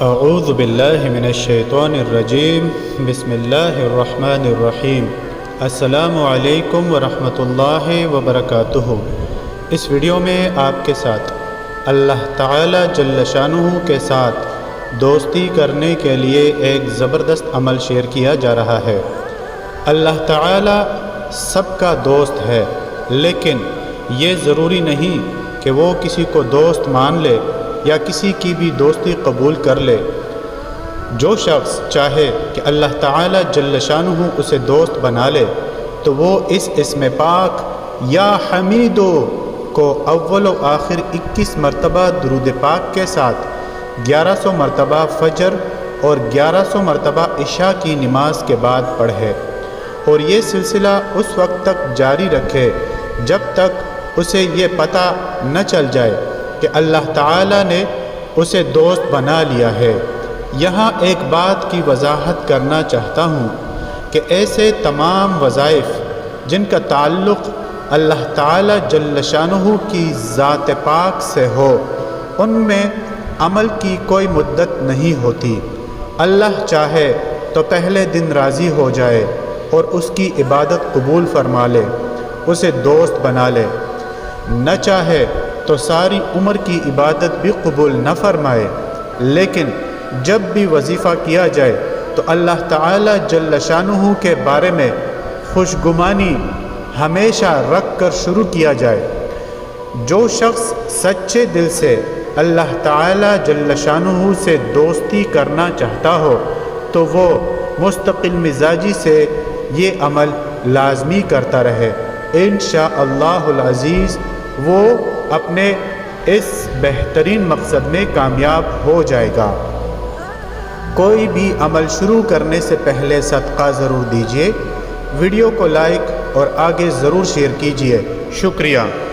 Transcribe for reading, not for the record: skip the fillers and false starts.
اعوذ باللہ من الشیطان الرجیم بسم اللہ الرحمن الرحیم السلام علیکم ورحمۃ اللہ وبرکاتہ۔ اس ویڈیو میں آپ کے ساتھ اللہ تعالی جل شانہ کے ساتھ دوستی کرنے کے لیے ایک زبردست عمل شیئر کیا جا رہا ہے۔ اللہ تعالی سب کا دوست ہے، لیکن یہ ضروری نہیں کہ وہ کسی کو دوست مان لے یا کسی کی بھی دوستی قبول کر لے۔ جو شخص چاہے کہ اللہ تعالی جل شانہ اسے دوست بنا لے تو وہ اس اسم پاک یا حمیدو کو اول و آخر 21 مرتبہ درود پاک کے ساتھ 1100 مرتبہ فجر اور 1100 مرتبہ عشاء کی نماز کے بعد پڑھے، اور یہ سلسلہ اس وقت تک جاری رکھے جب تک اسے یہ پتہ نہ چل جائے کہ اللہ تعالی نے اسے دوست بنا لیا ہے۔ یہاں ایک بات کی وضاحت کرنا چاہتا ہوں کہ ایسے تمام وظائف جن کا تعلق اللہ تعالی جل شانہ کی ذات پاک سے ہو، ان میں عمل کی کوئی مدت نہیں ہوتی۔ اللہ چاہے تو پہلے دن راضی ہو جائے اور اس کی عبادت قبول فرما لے، اسے دوست بنا لے، نہ چاہے تو ساری عمر کی عبادت بھی قبول نہ فرمائے، لیکن جب بھی وظیفہ کیا جائے تو اللہ تعالی جل شانہ کے بارے میں خوشگمانی ہمیشہ رکھ کر شروع کیا جائے۔ جو شخص سچے دل سے اللہ تعالی جل شانہ سے دوستی کرنا چاہتا ہو تو وہ مستقل مزاجی سے یہ عمل لازمی کرتا رہے۔ انشاءاللہ العزیز وہ اپنے اس بہترین مقصد میں کامیاب ہو جائے گا۔ کوئی بھی عمل شروع کرنے سے پہلے صدقہ ضرور دیجیے، ویڈیو کو لائک اور آگے ضرور شیئر کیجیے۔ شکریہ۔